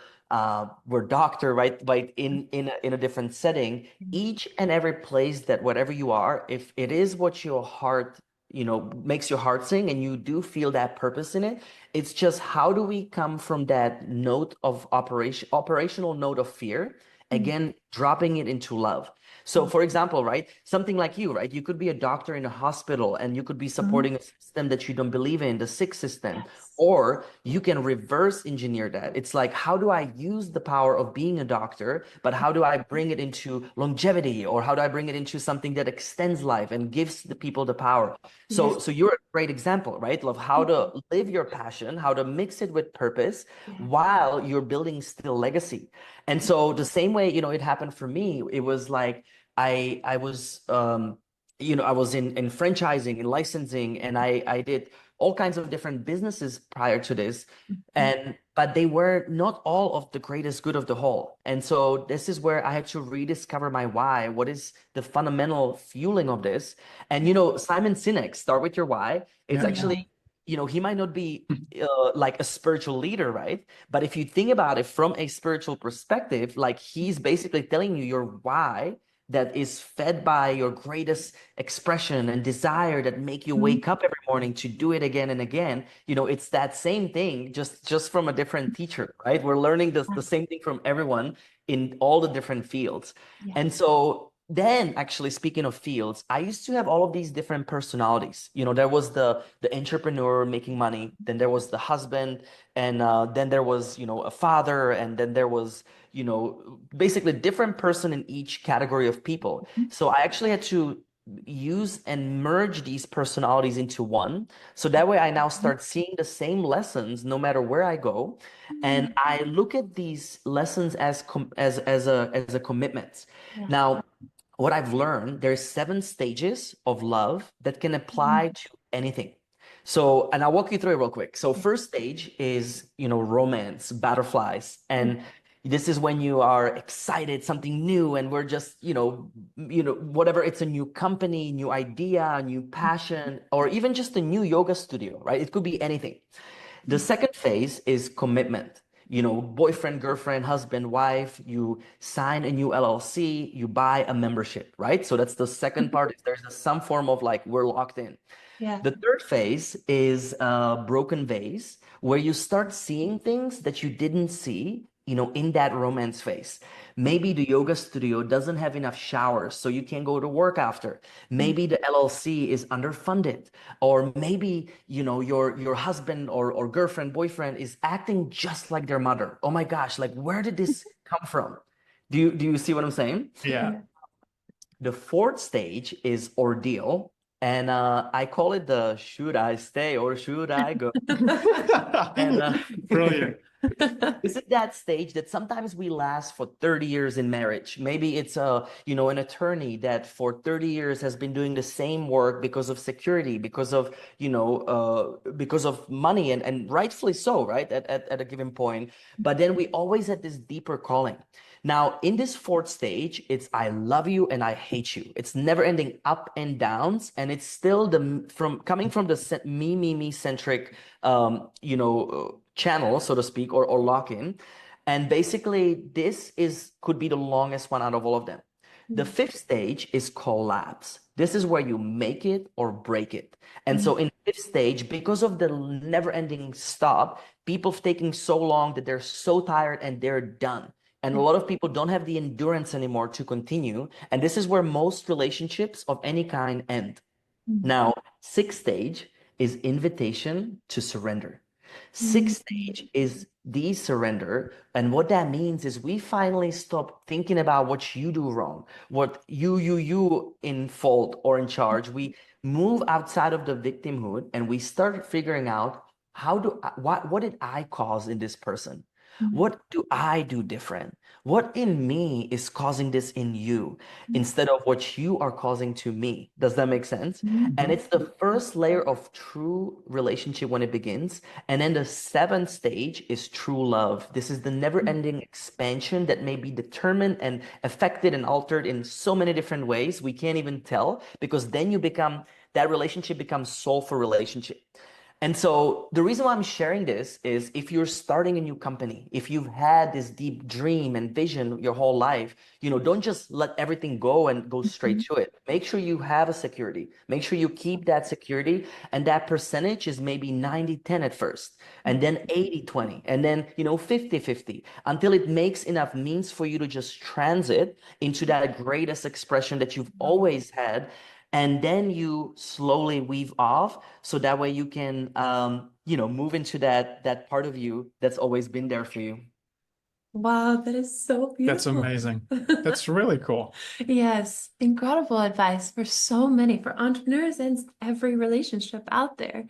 doctor, right? Like in a different setting, each and every place that whatever you are, if it is what your heart, makes your heart sing and you do feel that purpose in it, it's just how do we come from that note of operational note of fear, again, dropping it into love. So for example, right, something like you, right, you could be a doctor in a hospital and you could be supporting a system that you don't believe in, the sick system. Or you can reverse engineer that. It's like, how do I use the power of being a doctor, but how do I bring it into longevity, or how do I bring it into something that extends life and gives the people the power? So you're a great example, right, of how to live your passion, how to mix it with purpose while you're building still legacy. And so the same way, it happened for me. It was like I was I was in franchising and licensing, and I did all kinds of different businesses prior to this. And but they were not all of the greatest good of the whole. And so this is where I had to rediscover my why. What is the fundamental fueling of this? And, Simon Sinek, start with your why. It's Yeah. actually, he might not be like a spiritual leader, right? But if you think about it from a spiritual perspective, like he's basically telling you your why that is fed by your greatest expression and desire that make you wake up every morning to do it again and again. It's that same thing, just from a different teacher, right? We're learning the same thing from everyone in all the different fields. Yeah. And so then, actually, speaking of fields, I used to have all of these different personalities. There was the entrepreneur making money, then there was the husband, and then there was, a father, and then there was, basically different person in each category of people. So I actually had to use and merge these personalities into one. So that way I now start seeing the same lessons no matter where I go. And I look at these lessons as as a commitment. Yeah. Now, what I've learned, there's 7 stages of love that can apply to anything. So, and I'll walk you through it real quick. So first stage is, romance, butterflies. And this is when you are excited, something new, and we're just, whatever, it's a new company, new idea, new passion, or even just a new yoga studio, right? It could be anything. The second phase is commitment. Boyfriend, girlfriend, husband, wife, you sign a new LLC, you buy a membership, right? So that's the second part. There's some form of like, we're locked in. Yeah. The third phase is broken vase, where you start seeing things that you didn't see, in that romance phase. Maybe the yoga studio doesn't have enough showers, so you can't go to work after. Maybe the LLC is underfunded, or maybe, your husband or girlfriend, boyfriend is acting just like their mother. Oh my gosh, like where did this come from? Do you see what I'm saying? Yeah. The fourth stage is ordeal. And I call it the should I stay or should I go? And Brilliant. this is that stage that sometimes we last for 30 years in marriage. Maybe it's an attorney that for 30 years has been doing the same work because of security, because of, because of money, and rightfully so, right? At a given point. But then we always had this deeper calling. Now, in this fourth stage, it's I love you and I hate you. It's never ending up and downs, and it's still coming from the me centric, channel, so to speak, or lock-in. And basically, this could be the longest one out of all of them. The fifth stage is collapse. This is where you make it or break it. And so in fifth stage, because of the never-ending stop, people taking so long that they're so tired and they're done. And a lot of people don't have the endurance anymore to continue. And this is where most relationships of any kind end. Now, sixth stage is invitation to surrender. Sixth stage is the surrender. And what that means is we finally stop thinking about what you do wrong, what you in fault or in charge. We move outside of the victimhood and we start figuring out what did I cause in this person? What do I do different? What in me is causing this in you instead of what you are causing to me? Does that make sense? And it's the first layer of true relationship when it begins. And then the seventh stage is true love. This is the never-ending expansion that may be determined and affected and altered in so many different ways we can't even tell, because then that relationship becomes soulful relationship. And so the reason why I'm sharing this is if you're starting a new company, if you've had this deep dream and vision your whole life, don't just let everything go and go straight to it. Make sure you have a security. Make sure you keep that security. And that percentage is maybe 90-10 at first, and then 80-20, and then, 50-50, until it makes enough means for you to just transit into that greatest expression that you've always had. And then you slowly weave off, so that way you can, move into that part of you that's always been there for you. Wow, that is so That's beautiful. amazing. That's really cool. Yes, incredible advice for so many, for entrepreneurs and every relationship out there.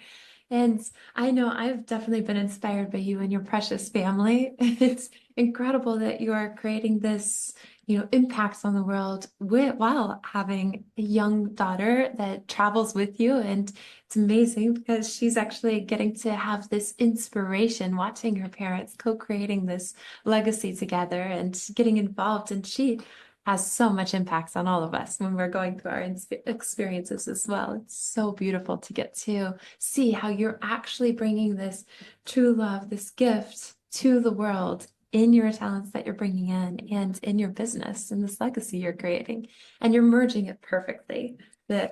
And I know I've definitely been inspired by you and your precious family. It's incredible that you are creating this, impacts on the world while having a young daughter that travels with you. And it's amazing because she's actually getting to have this inspiration, watching her parents co-creating this legacy together and getting involved. And she has so much impact on all of us when we're going through our experiences as well. It's so beautiful to get to see how you're actually bringing this true love, this gift to the world in your talents that you're bringing in and in your business and this legacy you're creating. And you're merging it perfectly. The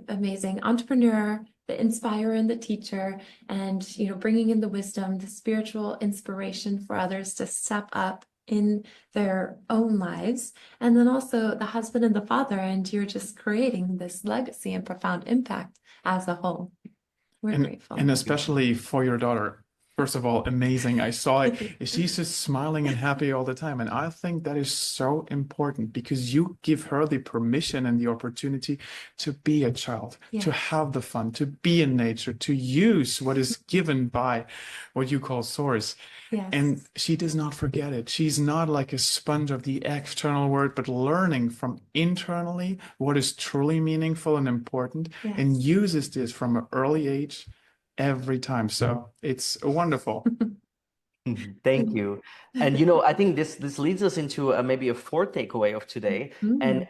amazing entrepreneur, the inspirer and the teacher, and bringing in the wisdom, the spiritual inspiration for others to step up in their own lives, and then also the husband and the father, and you're just creating this legacy and profound impact as a whole. We're grateful. And especially for your daughter. First of all, amazing. I saw it. She's just smiling and happy all the time. And I think that is so important because you give her the permission and the opportunity to be a child, to have the fun, to be in nature, to use what is given by what you call source. Yes. And she does not forget it. She's not like a sponge of the external world, but learning from internally what is truly meaningful and important, and uses this from an early age every time. So it's wonderful. Thank you. And I think this leads us into maybe a fourth takeaway of today. And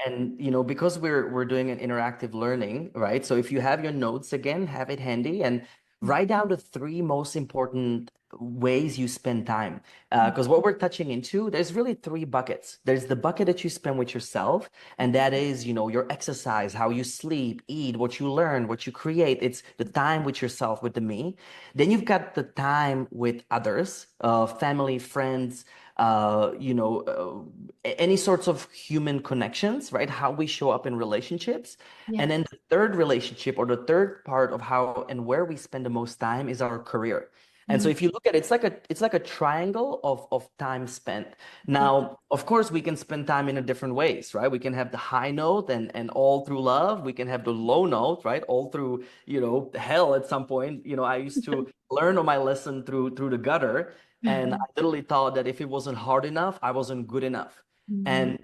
because we're doing an interactive learning, right? So if you have your notes again, have it handy and write down the 3 most important ways you spend time. Because what we're touching into, there's really 3 buckets. There's the bucket that you spend with yourself, and that is, your exercise, how you sleep, eat, what you learn, what you create. It's the time with yourself, with the me. Then you've got the time with others, family, friends, any sorts of human connections, right? How we show up in relationships. And then the third relationship, or the third part of how and where we spend the most time, is our career. And so if you look at it, it's like a triangle of time spent. Now, of course, we can spend time in a different ways, right? We can have the high note and all through love. We can have the low note, right? All through, hell at some point. I used to learn on my lesson through the gutter. And I literally thought that if it wasn't hard enough, I wasn't good enough. And,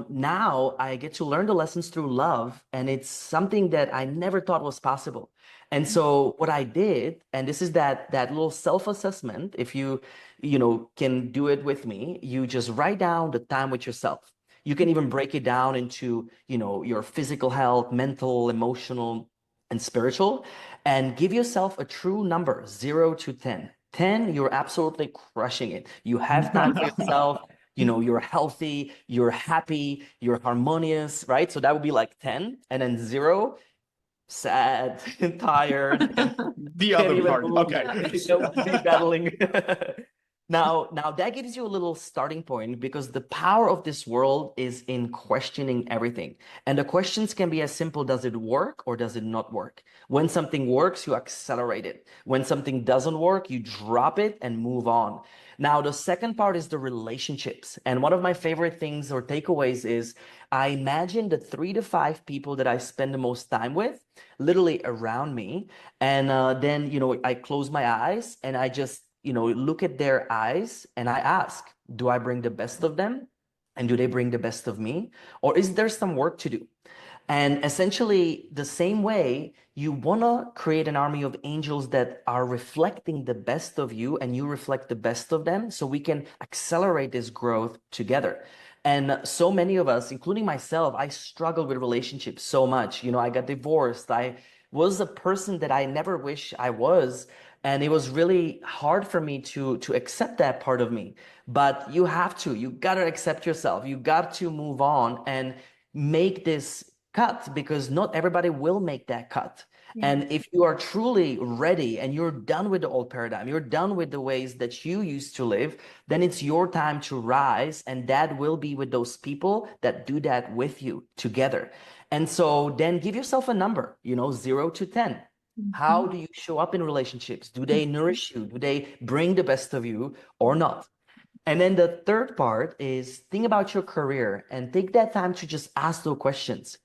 now I get to learn the lessons through love. And it's something that I never thought was possible. And so what I did, and this is that little self-assessment, if you can do it with me, you just write down the time with yourself. You can even break it down into, your physical health, mental, emotional, and spiritual, and give yourself a true number, 0 to 10. 10, you're absolutely crushing it. You have time for yourself. You're healthy, you're happy, you're harmonious, right? So that would be like 10. And then 0, sad, tired. The other part. Okay. Battling. Now that gives you a little starting point, because the power of this world is in questioning everything. And the questions can be as simple: does it work or does it not work? When something works, you accelerate it. When something doesn't work, you drop it and move on. Now, the second part is the relationships. And one of my favorite things or takeaways is I imagine the 3 to 5 people that I spend the most time with, literally around me. And then, I close my eyes and I just, look at their eyes and I ask, do I bring the best of them? And do they bring the best of me? Or is there some work to do? And essentially, the same way, you want to create an army of angels that are reflecting the best of you, and you reflect the best of them, so we can accelerate this growth together. And so many of us, including myself, I struggled with relationships so much. I got divorced. I was a person that I never wish I was. And it was really hard for me to accept that part of me. But you got to accept yourself. You got to move on and make this cut, because not everybody will make that cut. And if you are truly ready and you're done with the old paradigm, you're done with the ways that you used to live, then it's your time to rise. And that will be with those people that do that with you together. And so then give yourself a number, 0 to 10. How do you show up in relationships? Do they nourish you? Do they bring the best of you or not? And then the third part is think about your career and take that time to just ask those questions.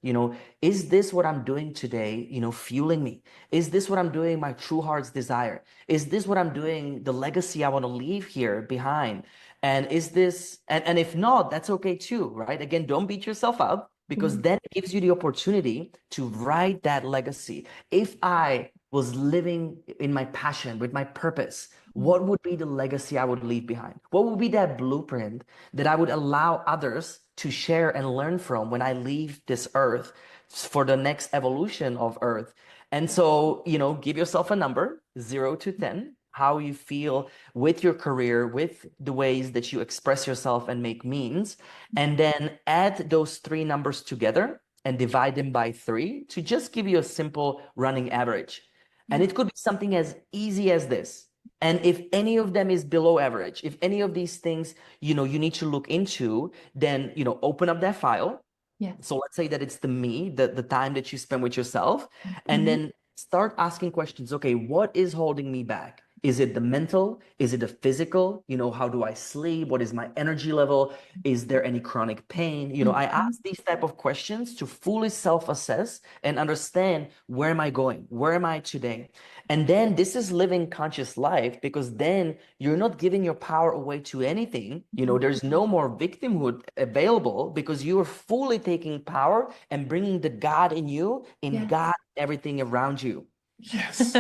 Is this what I'm doing today, fueling me? Is this what I'm doing, my true heart's desire? Is this what I'm doing, the legacy I want to leave here behind? And is this, and if not, that's okay too, right? Again, don't beat yourself up, because then it gives you the opportunity to write that legacy. If I was living in my passion, with my purpose, what would be the legacy I would leave behind? What would be that blueprint that I would allow others to share and learn from when I leave this earth for the next evolution of earth? And so, give yourself a number, 0 to 10, how you feel with your career, with the ways that you express yourself and make means, and then add those three numbers together and divide them by 3 to just give you a simple running average. And it could be something as easy as this. And if any of them is below average, if any of these things, you need to look into, then, open up that file. Yeah. So let's say that it's the time that you spend with yourself, and then start asking questions. Okay, what is holding me back? Is it the mental? Is it the physical? How do I sleep? What is my energy level? Is there any chronic pain? I ask these type of questions to fully self-assess and understand, where am I going? Where am I today? And then this is living conscious life, because then you're not giving your power away to anything. There's no more victimhood available, because you are fully taking power and bringing the God in you, in God, everything around you. Yes.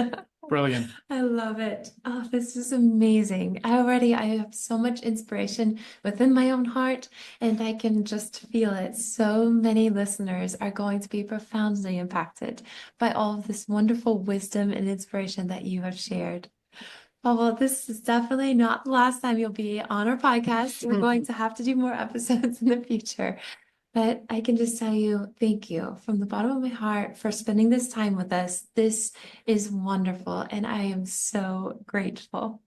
Brilliant. I love it. Oh, this is amazing. I have so much inspiration within my own heart, and I can just feel it. So many listeners are going to be profoundly impacted by all of this wonderful wisdom and inspiration that you have shared. Well, this is definitely not the last time you'll be on our podcast. We're going to have to do more episodes in the future. But I can just tell you, thank you from the bottom of my heart for spending this time with us. This is wonderful, and I am so grateful.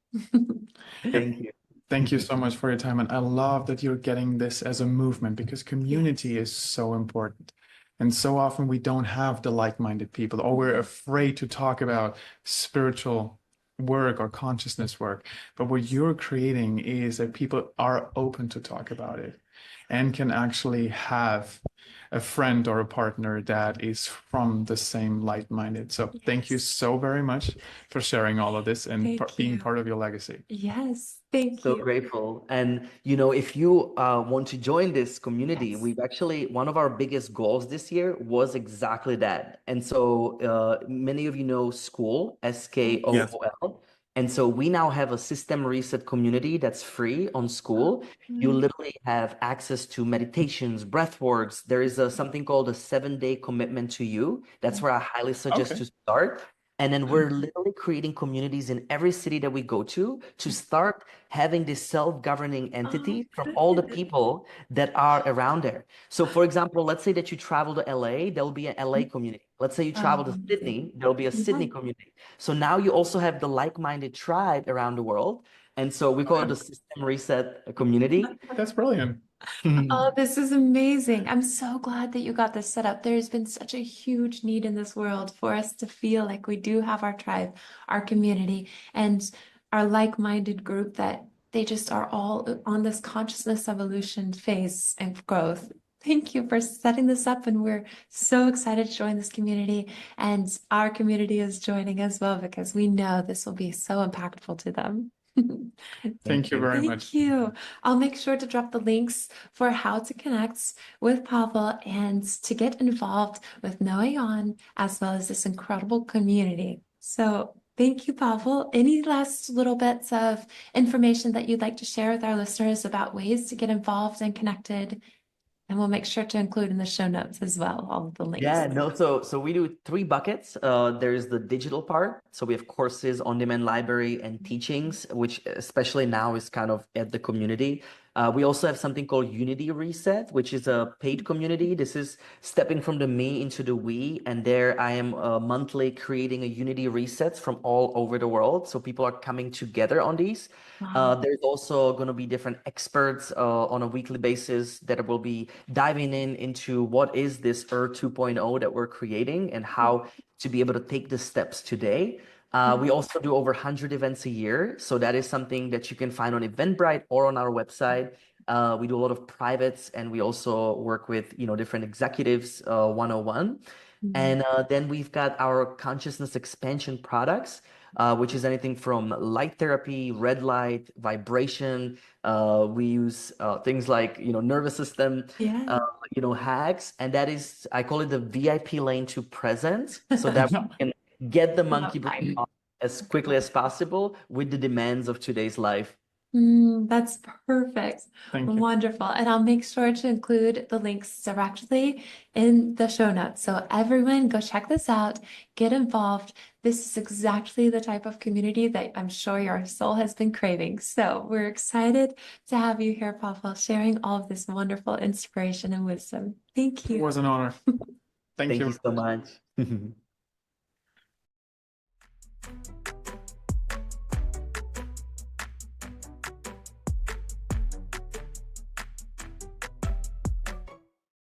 Thank you. Thank you so much for your time. And I love that you're getting this as a movement, because community is so important. And so often we don't have the like-minded people, or we're afraid to talk about spiritual work or consciousness work. But what you're creating is that people are open to talk about it and can actually have a friend or a partner that is from the same like-minded. So thank you so very much for sharing all of this and being part of your legacy. Yes, thank So you. grateful. And, if you want to join this community, Yes. we've actually, one of our biggest goals this year was exactly that. And so many of you know School, SKOOL. And so we now have a system reset community that's free on School. You literally have access to meditations, breathworks. There is something called a 7-day commitment to you. That's where I highly suggest to start. And then we're literally creating communities in every city that we go to start having this self-governing entity from all the people that are around there. So for example, let's say that you travel to LA, there'll be an LA community. Let's say you travel to Sydney, there'll be a Sydney community. So now you also have the like-minded tribe around the world. And so we call it the System Reset community. That's brilliant. Oh, this is amazing. I'm so glad that you got this set up. There's been such a huge need in this world for us to feel like we do have our tribe, our community, and our like-minded group, that they just are all on this consciousness evolution phase and growth. Thank you for setting this up, and we're so excited to join this community, and our community is joining as well, because we know this will be so impactful to them. Thank you very much. Thank you. I'll make sure to drop the links for how to connect with Pavel and to get involved with AON, as well as this incredible community. So thank you, Pavel. Any last little bits of information that you'd like to share with our listeners about ways to get involved and connected? And we'll make sure to include in the show notes as well, all of the links. Yeah, no, so we do 3 buckets. There's the digital part. So we have courses, on-demand library, and teachings, which especially now is kind of at the community. We also have something called Unity Reset, which is a paid community. This is stepping from the me into the we. And there I am monthly creating a Unity Resets from all over the world. So people are coming together on these. There's also going to be different experts on a weekly basis that will be diving into what is this Earth 2.0 that we're creating and how to be able to take the steps today. We also do over 100 events a year. So that is something that you can find on Eventbrite or on our website. We do a lot of privates, and we also work with, different executives 101. And then we've got our consciousness expansion products, which is anything from light therapy, red light, vibration. We use things like, nervous system, Yeah. hacks, and that is, I call it the VIP lane to present, so that we can get the monkey brain off as quickly as possible with the demands of today's life. That's perfect. Thank you. Wonderful. And I'll make sure to include the links directly in the show notes. So everyone go check this out, get involved. This is exactly the type of community that I'm sure your soul has been craving. So we're excited to have you here, Pavel, sharing all of this wonderful inspiration and wisdom. Thank It you. was an honor. Thank Thank you. you so much.